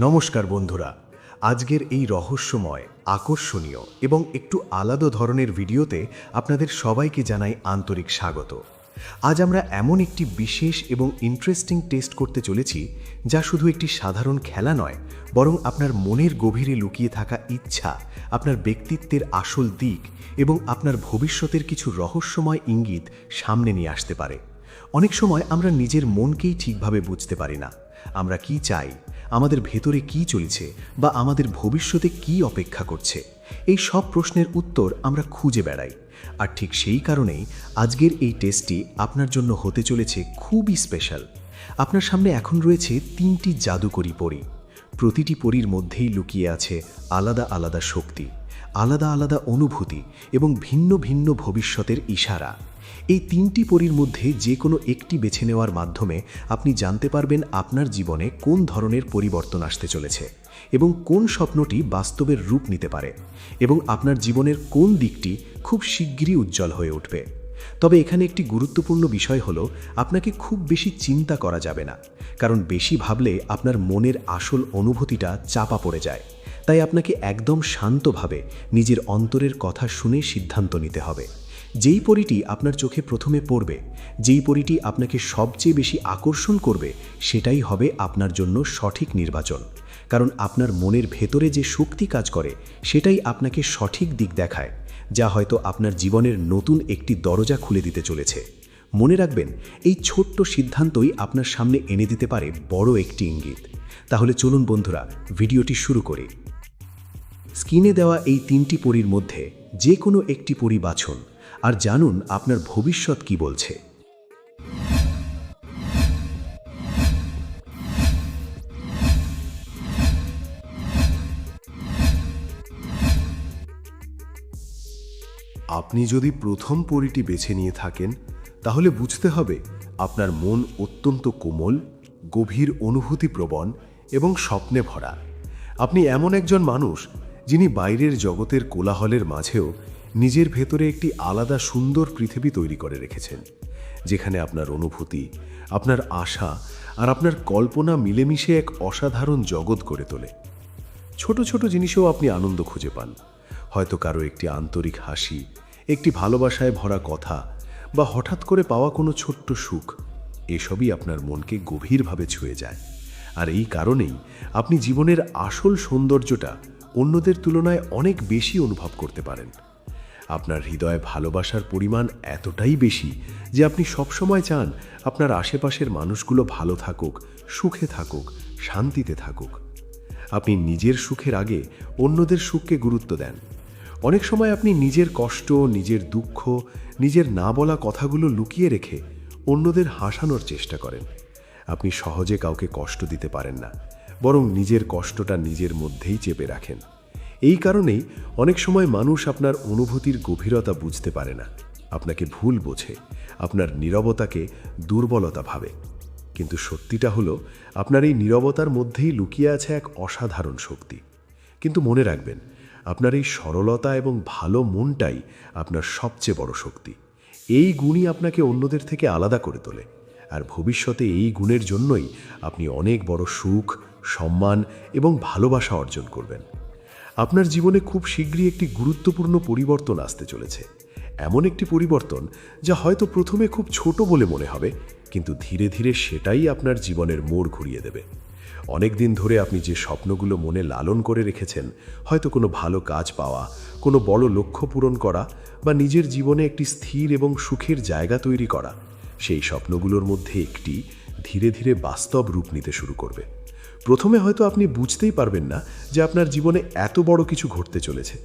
নমস্কার বন্ধুরা, আজকের এই রহস্যময়, আকর্ষণীয় এবং একটু আলাদা ধরনের ভিডিওতে আপনাদের সবাইকে জানাই আন্তরিক স্বাগত। আজ আমরা এমন একটি বিশেষ এবং ইন্টারেস্টিং টেস্ট করতে চলেছি যা শুধু একটি সাধারণ খেলা নয়, বরং আপনার মনের গভীরে লুকিয়ে থাকা ইচ্ছা, আপনার ব্যক্তিত্বের আসল দিক এবং আপনার ভবিষ্যতের কিছু রহস্যময় ইঙ্গিত সামনে নিয়ে আসতে পারে। অনেক সময় আমরা নিজের মনকেই ঠিকভাবে বুঝতে পারি না। আমরা কি চাই, আমাদের ভেতরে কি চলছে বা আমাদের ভবিষ্যতে কি অপেক্ষা করছে, এই সব প্রশ্নের উত্তর আমরা খুঁজে বেড়াই। আর ঠিক সেই কারণেই আজকের এই টেস্টটি আপনার জন্য হতে চলেছে খুবই স্পেশাল। আপনার সামনে এখন রয়েছে 3টি জাদুকরী পরী। প্রতিটি পরীর মধ্যেই লুকিয়ে আছে আলাদা আলাদা শক্তি, আলাদা আলাদা অনুভূতি এবং ভিন্ন ভিন্ন ভবিষ্যতের ইশারা। এই 3টি পরীর মধ্যে যে কোনো একটি বেছে নেওয়ার মাধ্যমে আপনি জানতে পারবেন আপনার জীবনে কোন ধরনের পরিবর্তন আসতে চলেছে এবং কোন স্বপ্নটি বাস্তবের রূপ নিতে পারে এবং আপনার জীবনের কোন দিকটি খুব শিগগিরই উজ্জ্বল হয়ে উঠবে। তবে এখানে একটি গুরুত্বপূর্ণ বিষয় হলো, আপনাকে খুব বেশি চিন্তা করা যাবে না, কারণ বেশি ভাবলে আপনার মনের আসল অনুভূতিটা চাপা পড়ে যায়। তাই আপনাকে একদম শান্তভাবে নিজের অন্তরের কথা শুনে সিদ্ধান্ত নিতে হবে। যেই পরীটি আপনার চোখে প্রথমে পড়বে, যেই পরীটি আপনাকে সবচেয়ে বেশি আকর্ষণ করবে, সেটাই হবে আপনার জন্য সঠিক নির্বাচন। কারণ আপনার মনের ভেতরে যে শক্তি কাজ করে, সেটাই আপনাকে সঠিক দিক দেখায়, যা হয়তো আপনার জীবনের নতুন একটি দরজা খুলে দিতে চলেছে। মনে রাখবেন, এই ছোট্ট সিদ্ধান্তই আপনার সামনে এনে দিতে পারে বড় একটি ইঙ্গিত। তাহলে চলুন বন্ধুরা, ভিডিওটি শুরু করি। স্ক্রিনে দেওয়া এই 3টি পরীর মধ্যে যে কোনো একটি পরী বাছুন আর জানুন আপনার ভবিষ্যৎ কি বলছে। আপনি যদি প্রথম পরীটি বেছে নিয়ে থাকেন, তাহলে বুঝতে হবে আপনার মন অত্যন্ত কোমল, গভীর অনুভূতিপ্রবণ এবং স্বপ্নে ভরা। আপনি এমন একজন মানুষ যিনি বাইরের জগতের কোলাহলের মাঝেও নিজের ভেতরে একটি আলাদা সুন্দর পৃথিবী তৈরি করে রেখেছেন, যেখানে আপনার অনুভূতি, আপনার আশা আর আপনার কল্পনা মিলেমিশে এক অসাধারণ জগৎ গড়ে তোলে। ছোট ছোট জিনিসেও আপনি আনন্দ খুঁজে পান। হয়তো কারো একটি আন্তরিক হাসি, একটি ভালোবাসায় ভরা কথা বা হঠাৎ করে পাওয়া কোনো ছোট্ট সুখ, এসবই আপনার মনকে গভীরভাবে ছুঁয়ে যায়। আর এই কারণেই আপনি জীবনের আসল সৌন্দর্যটা অন্যদের তুলনায় অনেক বেশি অনুভব করতে পারেন। আপনার হৃদয়ে ভালোবাসার পরিমাণ এতটাই বেশি যে আপনি সবসময় চান আপনার আশেপাশের মানুষগুলো ভালো থাকুক, সুখে থাকুক, শান্তিতে থাকুক। আপনি নিজের সুখের আগে অন্যদের সুখকে গুরুত্ব দেন। অনেক সময় আপনি নিজের কষ্ট, নিজের দুঃখ, নিজের না বলা কথাগুলো লুকিয়ে রেখে অন্যদের হাসানোর চেষ্টা করেন। আপনি সহজে কাউকে কষ্ট দিতে পারেন না, বরং নিজের কষ্টটা নিজের মধ্যেই চেপে রাখেন। এই কারণেই অনেক সময় মানুষ আপনার অনুভূতির গভীরতা বুঝতে পারে না, আপনাকে ভুল বোঝে, আপনার নীরবতাকে দুর্বলতা ভাবে। কিন্তু সত্যিটা হলো, আপনার এই নীরবতার মধ্যেই লুকিয়ে আছে এক অসাধারণ শক্তি। কিন্তু মনে রাখবেন, আপনার এই সরলতা এবং ভালো মনটাই আপনার সবচেয়ে বড় শক্তি। এই গুণই আপনাকে অন্যদের থেকে আলাদা করে তোলে। আর ভবিষ্যতে এই গুণের জন্যই আপনি অনেক বড় সুখ, সম্মান এবং ভালোবাসা অর্জন করবেন। আপনার জীবনে খুব শীঘ্রই একটি গুরুত্বপূর্ণ পরিবর্তন আসতে চলেছে। এমন একটি পরিবর্তন যা হয়তো প্রথমে খুব ছোট বলে মনে হবে, কিন্তু ধীরে ধীরে সেটাই আপনার জীবনের মোড় ঘুরিয়ে দেবে। অনেক দিন ধরে আপনি যে স্বপ্নগুলো মনে লালন করে রেখেছেন, হয়তো কোনো ভালো কাজ পাওয়া, কোনো বড় লক্ষ্য পূরণ করা বা নিজের জীবনে একটি স্থির এবং সুখের জায়গা তৈরি করা, সেই স্বপ্নগুলোর মধ্যে একটি ধীরে ধীরে বাস্তব রূপ নিতে শুরু করবে। প্রথমে হয়তো আপনি বুঝতেই পারবেন না যে আপনার জীবনে এত বড় কিছু ঘটতে চলেছে,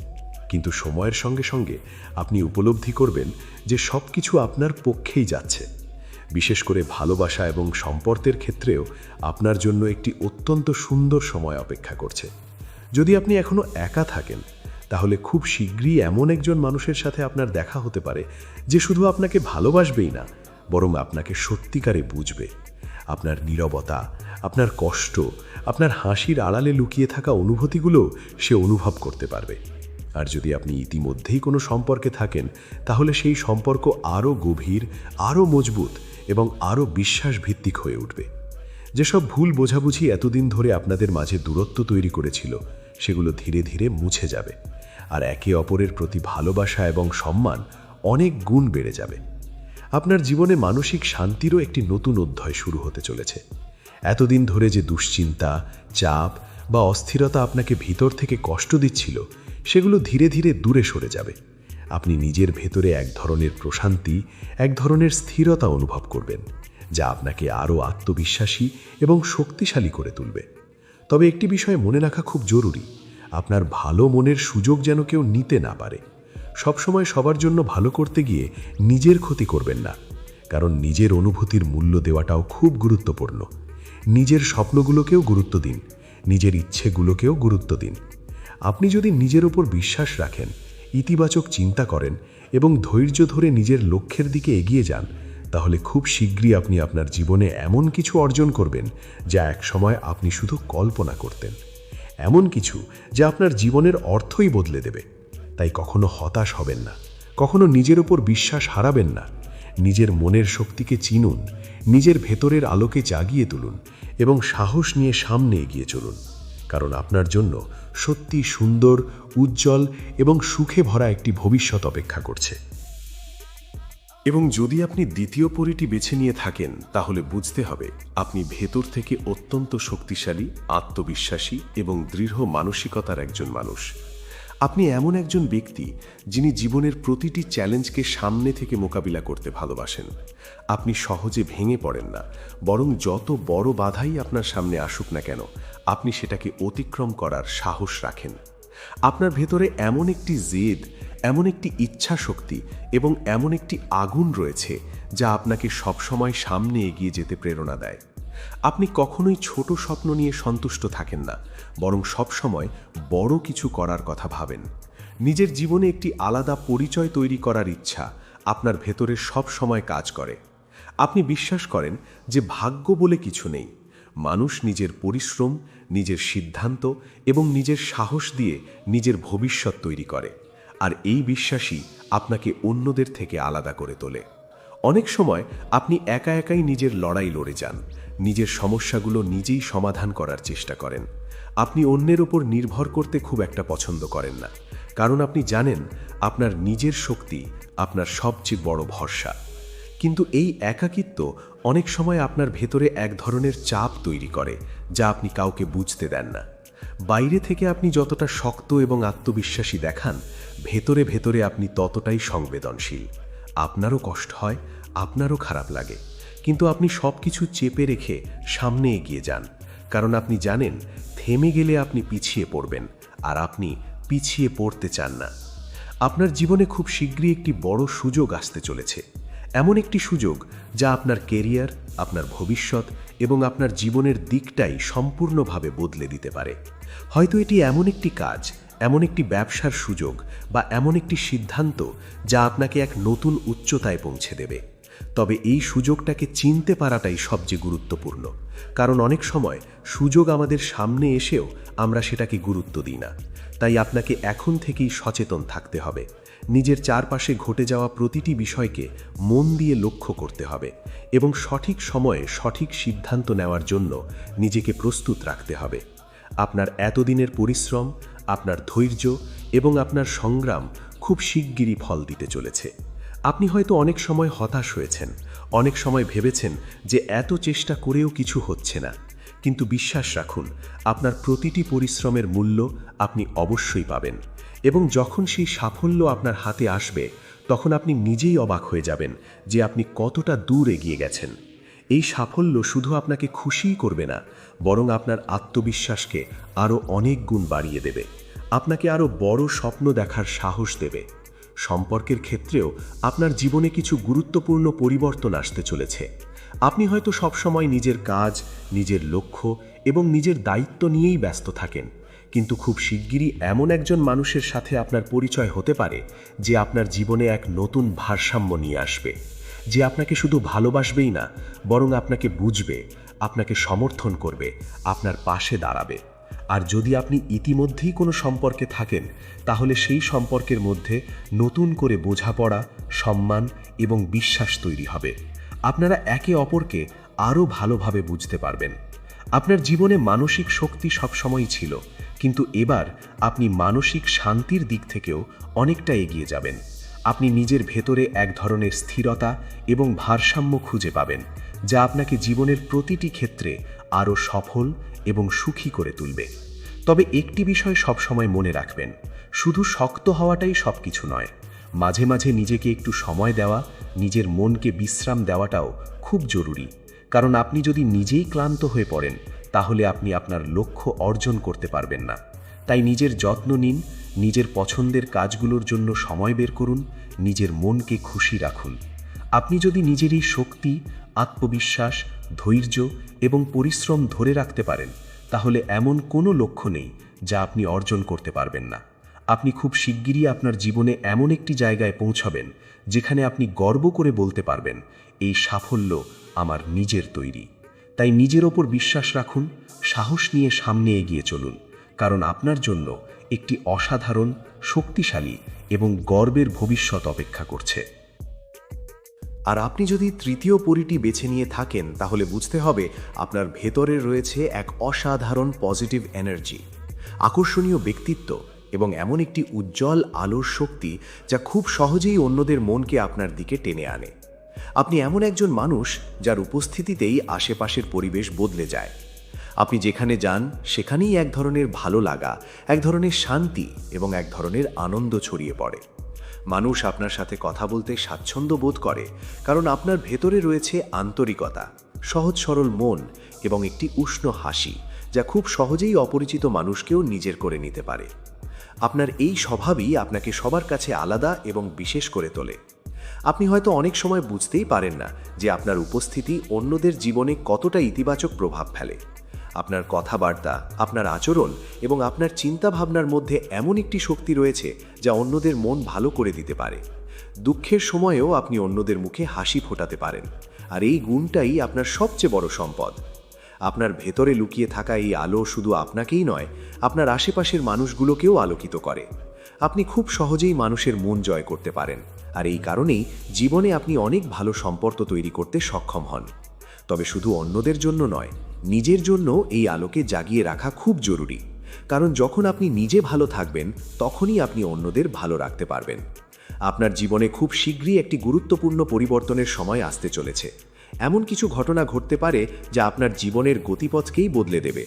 কিন্তু সময়ের সঙ্গে সঙ্গে আপনি উপলব্ধি করবেন যে সব কিছু আপনার পক্ষেই যাচ্ছে। বিশেষ করে ভালোবাসা এবং সম্পর্কের ক্ষেত্রেও আপনার জন্য একটি অত্যন্ত সুন্দর সময় অপেক্ষা করছে। যদি আপনি এখনও একা থাকেন, তাহলে খুব শীঘ্রই এমন একজন মানুষের সাথে আপনার দেখা হতে পারে যে শুধু আপনাকে ভালোবাসবেই না, বরং আপনাকে সত্যিকারে বুঝবে। আপনার নীরবতা, আপনার কষ্ট, আপনার হাসির আড়ালে লুকিয়ে থাকা অনুভূতিগুলো সে অনুভব করতে পারবে। আর যদি আপনি ইতিমধ্যেই কোনো সম্পর্কে থাকেন, তাহলে সেই সম্পর্ক আরও গভীর, আরও মজবুত এবং আরও বিশ্বাসভিত্তিক হয়ে উঠবে। যেসব ভুল বোঝাবুঝি এতদিন ধরে আপনাদের মাঝে দূরত্ব তৈরি করেছিল, সেগুলো ধীরে ধীরে মুছে যাবে, আর একে অপরের প্রতি ভালোবাসা এবং সম্মান অনেক গুণ বেড়ে যাবে। আপনার জীবনে মানসিক শান্তিরও একটি নতুন অধ্যায় শুরু হতে চলেছে। এতদিন ধরে যে দুশ্চিন্তা, চাপ বা অস্থিরতা আপনাকে ভিতর থেকে কষ্ট দিচ্ছিল, সেগুলো ধীরে ধীরে দূরে সরে যাবে। আপনি নিজের ভেতরে এক ধরনের প্রশান্তি, এক ধরনের স্থিরতা অনুভব করবেন, যা আপনাকে আরও আত্মবিশ্বাসী এবং শক্তিশালী করে তুলবে। তবে একটি বিষয় মনে রাখা খুব জরুরি, আপনার ভালো মনের সুযোগ যেন কেউ নিতে না পারে। সবসময় সবার জন্য ভালো করতে গিয়ে নিজের ক্ষতি করবেন না, কারণ নিজের অনুভূতির মূল্য দেওয়াটাও খুব গুরুত্বপূর্ণ। নিজের স্বপ্নগুলোকেও গুরুত্ব দিন, নিজের ইচ্ছেগুলোকেও গুরুত্ব দিন। আপনি যদি নিজের ওপর বিশ্বাস রাখেন, ইতিবাচক চিন্তা করেন এবং ধৈর্য ধরে নিজের লক্ষ্যের দিকে এগিয়ে যান, তাহলে খুব শীঘ্রই আপনি আপনার জীবনে এমন কিছু অর্জন করবেন যা একসময় আপনি শুধু কল্পনা করতেন। এমন কিছু যা আপনার জীবনের অর্থই বদলে দেবে। তাই কখনো হতাশ হবেন না, কখনো নিজের ওপর বিশ্বাস হারাবেন না। নিজের মনের শক্তিকে চিনুন, নিজের ভেতরের আলোকে জাগিয়ে তুলুন এবং সাহস নিয়ে সামনে এগিয়ে চলুন, কারণ আপনার জন্য সত্যি সুন্দর, উজ্জ্বল এবং সুখে ভরা একটি ভবিষ্যৎ অপেক্ষা করছে। এবং যদি আপনি দ্বিতীয় পরিটি বেছে নিয়ে থাকেন, তাহলে বুঝতে হবে আপনি ভেতর থেকে অত্যন্ত শক্তিশালী, আত্মবিশ্বাসী এবং দৃঢ় মানসিকতার একজন মানুষ। আপনি এমন একজন ব্যক্তি যিনি জীবনের প্রতিটি চ্যালেঞ্জকে সামনে থেকে মোকাবিলা করতে ভালোবাসেন। আপনি সহজে ভেঙে পড়েন না, বরং যত বড় বাধাই আপনার সামনে আসুক না কেন, আপনি সেটাকে অতিক্রম করার সাহস রাখেন। আপনার ভেতরে এমন একটি জেদ, এমন একটি ইচ্ছা শক্তি এবং এমন একটি আগুন রয়েছে যা আপনাকে সবসময় সামনে এগিয়ে যেতে প্রেরণা দেয়। আপনি কখনোই ছোট স্বপ্ন নিয়ে সন্তুষ্ট থাকেন না, বরং সবসময় বড় কিছু করার কথা ভাবেন। নিজের জীবনে একটি আলাদা পরিচয় তৈরি করার ইচ্ছা আপনার ভেতরে সব সময় কাজ করে। আপনি বিশ্বাস করেন যে ভাগ্য বলে কিছু নেই। মানুষ নিজের পরিশ্রম, নিজের সিদ্ধান্ত এবং নিজের সাহস দিয়ে নিজের ভবিষ্যৎ তৈরি করে, আর এই বিশ্বাসই আপনাকে অন্যদের থেকে আলাদা করে তোলে। অনেক সময় আপনি একা একাই নিজের লড়াই লড়ে যান, নিজের সমস্যাগুলো নিজেই সমাধান করার চেষ্টা করেন। আপনি অন্যের ওপর নির্ভর করতে খুব একটা পছন্দ করেন না, কারণ আপনি জানেন আপনার নিজের শক্তি আপনার সবচেয়ে বড় ভরসা। কিন্তু এই একাকিত্ব অনেক সময় আপনার ভেতরে এক ধরনের চাপ তৈরি করে, যা আপনি কাউকে বুঝতে দেন না। বাইরে থেকে আপনি যতটা শক্ত এবং আত্মবিশ্বাসী দেখান, ভেতরে ভেতরে আপনি ততটাই সংবেদনশীল। আপনারও কষ্ট হয়, আপনারও খারাপ লাগে, কিন্তু আপনি সব কিছু চেপে রেখে সামনে এগিয়ে যান, কারণ আপনি জানেন থেমে গেলে আপনি পিছিয়ে পড়বেন, আর আপনি পিছিয়ে পড়তে চান না। আপনার জীবনে খুব শীঘ্রই একটি বড় সুযোগ আসতে চলেছে, এমন একটি সুযোগ যা আপনার কেরিয়ার, আপনার ভবিষ্যৎ এবং আপনার জীবনের দিকটাই সম্পূর্ণভাবে বদলে দিতে পারে। হয়তো এটি এমন একটি কাজ, এমন একটি ব্যবসার সুযোগ বা এমন একটি সিদ্ধান্ত যা আপনাকে এক নতুন উচ্চতায় পৌঁছে দেবে। তবে এই সুযোগটাকে চিনতে পারাটাই সবচেয়ে গুরুত্বপূর্ণ, কারণ অনেক সময় সুযোগ আমাদের সামনে এসেও আমরা সেটাকে গুরুত্ব দিই না। তাই আপনাকে এখন থেকেই সচেতন থাকতে হবে। নিজের চারপাশে ঘটে যাওয়া প্রতিটি বিষয়কে মন দিয়ে লক্ষ্য করতে হবে এবং সঠিক সময়ে সঠিক সিদ্ধান্ত নেওয়ার জন্য নিজেকে প্রস্তুত রাখতে হবে। আপনার এতদিনের পরিশ্রম, আপনার ধৈর্য এবং আপনার সংগ্রাম খুব শিগগিরই ফল দিতে চলেছে। আপনি হয়তো অনেক সময় হতাশ হয়েছেন, অনেক সময় ভেবেছেন যে এত চেষ্টা করেও কিছু হচ্ছে না, কিন্তু বিশ্বাস রাখুন, আপনার প্রতিটি পরিশ্রমের মূল্য আপনি অবশ্যই পাবেন, এবং যখন সেই সাফল্য আপনার হাতে আসবে, তখন আপনি নিজেই অবাক হয়ে যাবেন যে আপনি কতটা দূর এগিয়ে গেছেন। এই সাফল্য শুধু আপনাকে খুশিই করবে না, বরং আপনার আত্মবিশ্বাসকে আরও অনেক গুণ বাড়িয়ে দেবে, আপনাকে আরও বড় স্বপ্ন দেখার সাহস দেবে। সম্পর্কের ক্ষেত্রেও আপনার জীবনে কিছু গুরুত্বপূর্ণ পরিবর্তন আসতে চলেছে। আপনি হয়তো সবসময় নিজের কাজ, নিজের লক্ষ্য এবং নিজের দায়িত্ব নিয়েই ব্যস্ত থাকেন, কিন্তু খুব শিগগিরই এমন একজন মানুষের সাথে আপনার পরিচয় হতে পারে যে আপনার জীবনে এক নতুন ভারসাম্য নিয়ে আসবে, যে আপনাকে শুধু ভালোবাসবেই না, বরং আপনাকে বুঝবে, আপনাকে সমর্থন করবে, আপনার পাশে দাঁড়াবে। আর যদি আপনি ইতিমধ্যেই কোনো সম্পর্কে থাকেন, তাহলে সেই সম্পর্কের মধ্যে নতুন করে বোঝাপড়া, সম্মান এবং বিশ্বাস তৈরি হবে। আপনারা একে অপরকে আরও ভালোভাবে বুঝতে পারবেন। আপনার জীবনে মানসিক শক্তি সবসময়ই ছিল, কিন্তু এবার আপনি মানসিক শান্তির দিক থেকেও অনেকটা এগিয়ে যাবেন। আপনি নিজের ভেতরে এক ধরনের স্থিরতা এবং ভারসাম্য খুঁজে পাবেন, যা আপনাকে জীবনের প্রতিটি ক্ষেত্রে আরও সফল এবং সুখী করে তুলবে। তবে একটি বিষয় সবসময় মনে রাখবেন, শুধু শক্ত হওয়াটাই সব কিছু নয়। মাঝে মাঝে নিজেকে একটু সময় দেওয়া, নিজের মনকে বিশ্রাম দেওয়াটাও খুব জরুরি। কারণ আপনি যদি নিজেই ক্লান্ত হয়ে পড়েন, তাহলে আপনি আপনার লক্ষ্য অর্জন করতে পারবেন না। তাই নিজের যত্ন নিন, নিজের পছন্দের কাজগুলোর জন্য সময় বের করুন, নিজের মনকে খুশি রাখুন। আপনি যদি নিজের এই শক্তি, আত্মবিশ্বাস, ধৈর্য এবং পরিশ্রম ধরে রাখতে পারেন, তাহলে এমন কোনো লক্ষ্য নেই যা আপনি অর্জন করতে পারবেন না। আপনি খুব শিগগিরই আপনার জীবনে এমন একটি জায়গায় পৌঁছাবেন যেখানে আপনি গর্ব করে বলতে পারবেন, এই সাফল্য আমার নিজের তৈরি। তাই নিজের ওপর বিশ্বাস রাখুন, সাহস নিয়ে সামনে এগিয়ে চলুন, কারণ আপনার জন্য একটি অসাধারণ, শক্তিশালী এবং গর্বের ভবিষ্যৎ অপেক্ষা করছে। আর আপনি যদি তৃতীয় পরিটি বেছে নিয়ে থাকেন, তাহলে বুঝতে হবে আপনার ভেতরে রয়েছে এক অসাধারণ পজিটিভ এনার্জি, আকর্ষণীয় ব্যক্তিত্ব এবং এমন একটি উজ্জ্বল আলোর শক্তি যা খুব সহজেই অন্যদের মনকে আপনার দিকে টেনে আনে। আপনি এমন একজন মানুষ যার উপস্থিতিতেই আশেপাশের পরিবেশ বদলে যায়। আপনি যেখানে যান সেখানেই এক ধরনের ভালো লাগা, এক ধরনের শান্তি এবং এক ধরনের আনন্দ ছড়িয়ে পড়ে। মানুষ আপনার সাথে কথা বলতে স্বাচ্ছন্দ্য বোধ করে, কারণ আপনার ভেতরে রয়েছে আন্তরিকতা, সহজ সরল মন এবং একটি উষ্ণ হাসি, যা খুব সহজেই অপরিচিত মানুষকেও নিজের করে নিতে পারে। আপনার এই স্বভাবই আপনাকে সবার কাছে আলাদা এবং বিশেষ করে তোলে। আপনি হয়তো অনেক সময় বুঝতেই পারেন না যে আপনার উপস্থিতি অন্যদের জীবনে কতটা ইতিবাচক প্রভাব ফেলে। আপনার কথাবার্তা, আপনার আচরণ এবং আপনার চিন্তাভাবনার মধ্যে এমন একটি শক্তি রয়েছে যা অন্যদের মন ভালো করে দিতে পারে। দুঃখের সময়েও আপনি অন্যদের মুখে হাসি ফোটাতে পারেন, আর এই গুণটাই আপনার সবচেয়ে বড় সম্পদ। আপনার ভেতরে লুকিয়ে থাকা এই আলো শুধু আপনাকেই নয়, আপনার আশেপাশের মানুষগুলোকেও আলোকিত করে। আপনি খুব সহজেই মানুষের মন জয় করতে পারেন, আর এই কারণেই জীবনে আপনি অনেক ভালো সম্পর্ক তৈরি করতে সক্ষম হন। তবে শুধু অন্যদের জন্য নয়, নিজের জন্য এই আলোকে জাগিয়ে রাখা খুব জরুরি। কারণ যখন আপনি নিজে ভালো থাকবেন, তখনই আপনি অন্যদের ভালো রাখতে পারবেন। আপনার জীবনে খুব শীঘ্রই একটি গুরুত্বপূর্ণ পরিবর্তনের সময় আসতে চলেছে। এমন কিছু ঘটনা ঘটতে পারে যা আপনার জীবনের গতিপথকেই বদলে দেবে।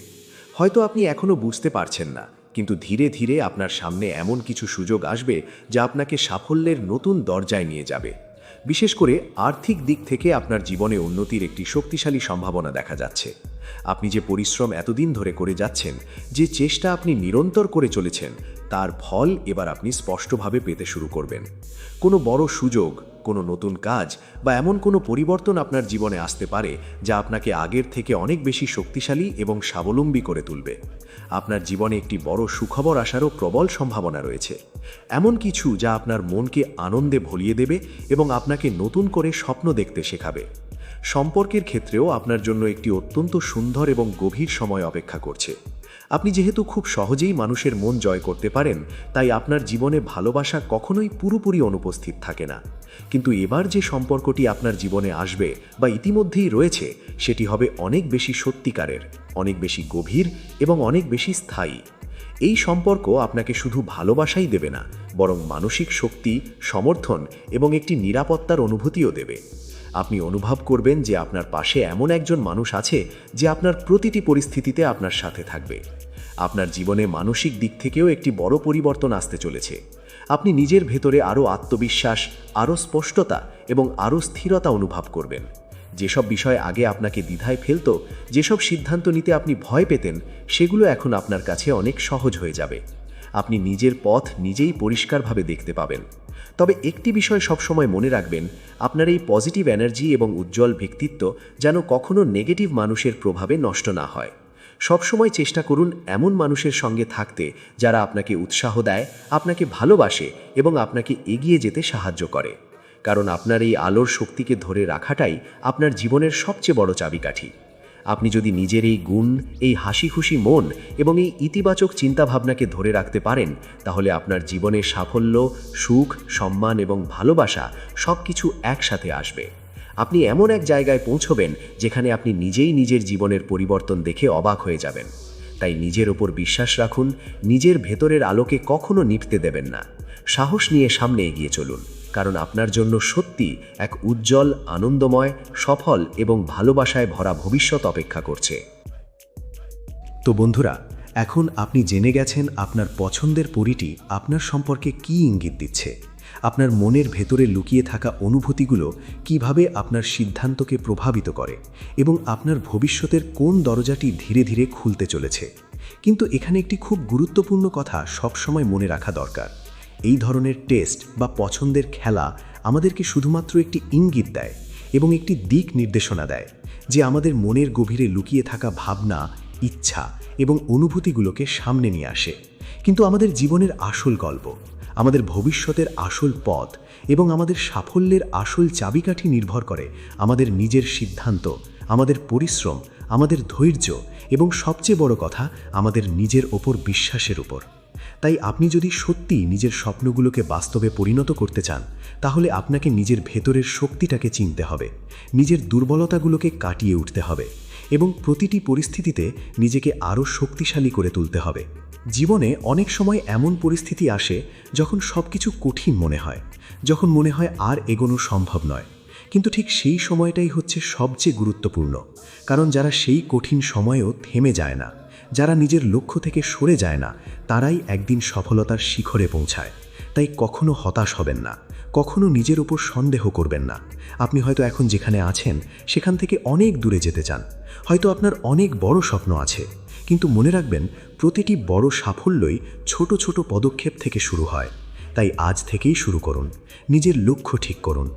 হয়তো আপনি এখনও বুঝতে পারছেন না, কিন্তু ধীরে ধীরে আপনার সামনে এমন কিছু সুযোগ আসবে যা আপনাকে সাফল্যের নতুন দরজায় নিয়ে যাবে। বিশেষ করে আর্থিক দিক থেকে আপনার জীবনে উন্নতির একটি শক্তিশালী সম্ভাবনা দেখা যাচ্ছে। আপনি যে পরিশ্রম এতদিন ধরে করে যাচ্ছেন, যে চেষ্টা আপনি নিরন্তর করে চলেছেন, তার ফল এবার আপনি স্পষ্টভাবে পেতে শুরু করবেন। কোনো বড় সুযোগ, কোনো নতুন কাজ বা এমন কোনো পরিবর্তন আপনার জীবনে আসতে পারে যা আপনাকে আগের থেকে অনেক বেশি শক্তিশালী এবং স্বাবলম্বী করে তুলবে। আপনার জীবনে একটি বড় সুখবর আসারও প্রবল সম্ভাবনা রয়েছে, এমন কিছু যা আপনার মনকে আনন্দে ভরিয়ে দেবে এবং আপনাকে নতুন করে স্বপ্ন দেখতে শেখাবে। সম্পর্কের ক্ষেত্রেও আপনার জন্য একটি অত্যন্ত সুন্দর এবং গভীর সময় অপেক্ষা করছে। আপনি যেহেতু খুব সহজেই মানুষের মন জয় করতে পারেন, তাই আপনার জীবনে ভালোবাসা কখনোই পুরোপুরি অনুপস্থিত থাকে না। কিন্তু এবার যে সম্পর্কটি আপনার জীবনে আসবে বা ইতিমধ্যেই রয়েছে, সেটি হবে অনেক বেশি সত্যিকারের, অনেক বেশি গভীর এবং অনেক বেশি স্থায়ী। এই সম্পর্ক আপনাকে শুধু ভালোবাসাই দেবে না, বরং মানসিক শক্তি, সমর্থন এবং একটি নিরাপত্তার অনুভূতিও দেবে। আপনি অনুভব করবেন যে আপনার পাশে এমন একজন মানুষ আছে যে আপনার প্রতিটি পরিস্থিতিতে আপনার সাথে থাকবে। আপনার জীবনে মানসিক দিক থেকেও একটি বড় পরিবর্তন আসতে চলেছে। আপনি নিজের ভেতরে আরও আত্মবিশ্বাস, আরও স্পষ্টতা এবং আরও স্থিরতা অনুভব করবেন। যেসব বিষয় আগে আপনাকে দ্বিধায় ফেলত, যেসব সিদ্ধান্ত নিতে আপনি ভয় পেতেন, সেগুলো এখন আপনার কাছে অনেক সহজ হয়ে যাবে। আপনি নিজের পথ নিজেই পরিষ্কারভাবে দেখতে পাবেন। তবে একটি বিষয় সবসময় মনে রাখবেন, আপনার এই পজিটিভ এনার্জি এবং উজ্জ্বল ব্যক্তিত্ব যেন কখনো নেগেটিভ মানুষের প্রভাবে নষ্ট না হয়। সবসময় চেষ্টা করুন এমন মানুষের সঙ্গে থাকতে যারা আপনাকে উৎসাহ দেয়, আপনাকে ভালোবাসে এবং আপনাকে এগিয়ে যেতে সাহায্য করে। কারণ আপনার এই আলোর শক্তিকে ধরে রাখাটাই আপনার জীবনের সবচেয়ে বড় চাবিকাঠি। আপনি যদি নিজের এই গুণ, এই হাসি খুশি মন এবং এই ইতিবাচক চিন্তাভাবনাকে ধরে রাখতে পারেন, তাহলে আপনার জীবনে সাফল্য, সুখ, সম্মান এবং ভালোবাসা সব কিছু একসাথে আসবে। আপনি এমন এক জায়গায় পৌঁছবেন যেখানে আপনি নিজেই নিজের জীবনের পরিবর্তন দেখে অবাক হয়ে যাবেন। তাই নিজের ওপর বিশ্বাস রাখুন, নিজের ভেতরের আলোকে কখনো নিভতে দেবেন না। সাহস নিয়ে সামনে এগিয়ে চলুন, কারণ আপনার জন্য সত্যি এক উজ্জ্বল, আনন্দময়, সফল এবং ভালোবাসায় ভরা ভবিষ্যৎ অপেক্ষা করছে। তো বন্ধুরা, এখন আপনি জেনে গেছেন আপনার পছন্দের পরীটি আপনার সম্পর্কে কী ইঙ্গিত দিচ্ছে, আপনার মনের ভেতরে লুকিয়ে থাকা অনুভূতিগুলো কিভাবে আপনার সিদ্ধান্তকে প্রভাবিত করে এবং আপনার ভবিষ্যতের কোন দরজাটি ধীরে ধীরে খুলতে চলেছে। কিন্তু এখানে একটি খুব গুরুত্বপূর্ণ কথা সবসময় মনে রাখা দরকার। এই ধরনের টেস্ট বা পছন্দের খেলা আমাদেরকে শুধুমাত্র একটি ইঙ্গিত দেয় এবং একটি দিক নির্দেশনা দেয়, যে আমাদের মনের গভীরে লুকিয়ে থাকা ভাবনা, ইচ্ছা এবং অনুভূতিগুলোকে সামনে নিয়ে আসে। কিন্তু আমাদের জীবনের আসল গল্প, আমাদের ভবিষ্যতের আসল পথ এবং আমাদের সাফল্যের আসল চাবিকাঠি নির্ভর করে আমাদের নিজের সিদ্ধান্ত, আমাদের পরিশ্রম, আমাদের ধৈর্য এবং সবচেয়ে বড় কথা, আমাদের নিজের ওপর বিশ্বাসের উপর। তাই আপনি যদি সত্যি নিজের স্বপ্নগুলোকে বাস্তবে পরিণত করতে চান, তাহলে আপনাকে নিজের ভেতরের শক্তিটাকে চিনতে হবে, নিজের দুর্বলতাগুলোকে কাটিয়ে উঠতে হবে এবং প্রতিটি পরিস্থিতিতে নিজেকে আরও শক্তিশালী করে তুলতে হবে। জীবনে অনেক সময় এমন পরিস্থিতি আসে যখন সব কিছু কঠিন মনে হয়, যখন মনে হয় আর এগোনো সম্ভব নয়। কিন্তু ঠিক সেই সময়টাই হচ্ছে সবচেয়ে গুরুত্বপূর্ণ, কারণ যারা সেই কঠিন সময়েও থেমে যায় না, যারা নিজের লক্ষ্য থেকে সরে যায় না, তারাই একদিন সফলতার শিখরে পৌঁছায়। তাই কখনো হতাশ হবেন না, কখনো নিজের উপর সন্দেহ করবেন না। আপনি হয়তো এখন যেখানে আছেন সেখান থেকে অনেক দূরে যেতে চান, হয়তো আপনার অনেক বড় স্বপ্ন আছে, কিন্তু মনে রাখবেন, প্রতিটি বড় সাফল্যই ছোট ছোট পদক্ষেপ থেকে শুরু হয়। তাই আজ থেকেই শুরু করুন, নিজের লক্ষ্য ঠিক করুন,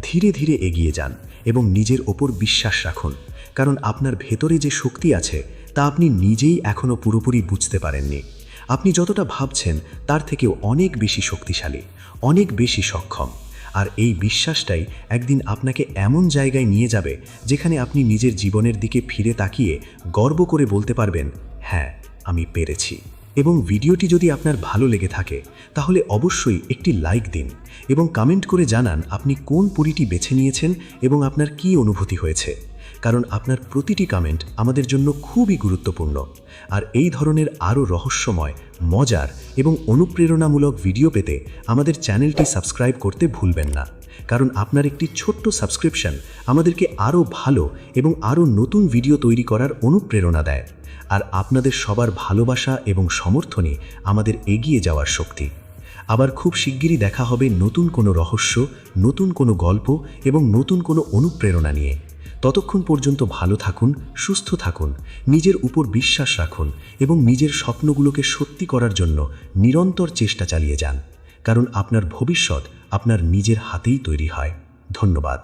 ধীরে ধীরে এগিয়ে যান এবং নিজের ওপর বিশ্বাস রাখুন, কারণ আপনার ভেতরে যে শক্তি আছে তা আপনি নিজেই এখনও পুরোপুরি বুঝতে পারেননি। আপনি যতটা ভাবছেন তার থেকেও অনেক বেশি শক্তিশালী, অনেক বেশি সক্ষম। আর এই বিশ্বাসটাই একদিন আপনাকে এমন জায়গায় নিয়ে যাবে যেখানে আপনি নিজের জীবনের দিকে ফিরে তাকিয়ে গর্ব করে বলতে পারবেন, হ্যাঁ, আমি পেরেছি। এবং ভিডিওটি যদি আপনার ভালো লেগে থাকে তাহলে অবশ্যই একটি লাইক দিন এবং কমেন্ট করে জানান আপনি কোন পরীটি বেছে নিয়েছেন এবং আপনার কী অনুভূতি হয়েছে, কারণ আপনার প্রতিটি কমেন্ট আমাদের জন্য খুবই গুরুত্বপূর্ণ। আর এই ধরনের আরও রহস্যময়, মজার এবং অনুপ্রেরণামূলক ভিডিও পেতে আমাদের চ্যানেলটি সাবস্ক্রাইব করতে ভুলবেন না, কারণ আপনার একটি ছোট্ট সাবস্ক্রিপশন আমাদেরকে আরও ভালো এবং আরও নতুন ভিডিও তৈরি করার অনুপ্রেরণা দেয়। আর আপনাদের সবার ভালোবাসা এবং সমর্থনই আমাদের এগিয়ে যাওয়ার শক্তি। আবার খুব শিগগিরই দেখা হবে নতুন কোনো রহস্য, নতুন কোনো গল্প এবং নতুন কোনো অনুপ্রেরণা নিয়ে। ততক্ষণ পর্যন্ত ভালো থাকুন, সুস্থ থাকুন, নিজের উপর বিশ্বাস রাখুন এবং নিজের স্বপ্নগুলোকে সত্যি করার জন্য নিরন্তর চেষ্টা চালিয়ে যান, কারণ আপনার ভবিষ্যৎ আপনার নিজের হাতেই তৈরি হয়। ধন্যবাদ।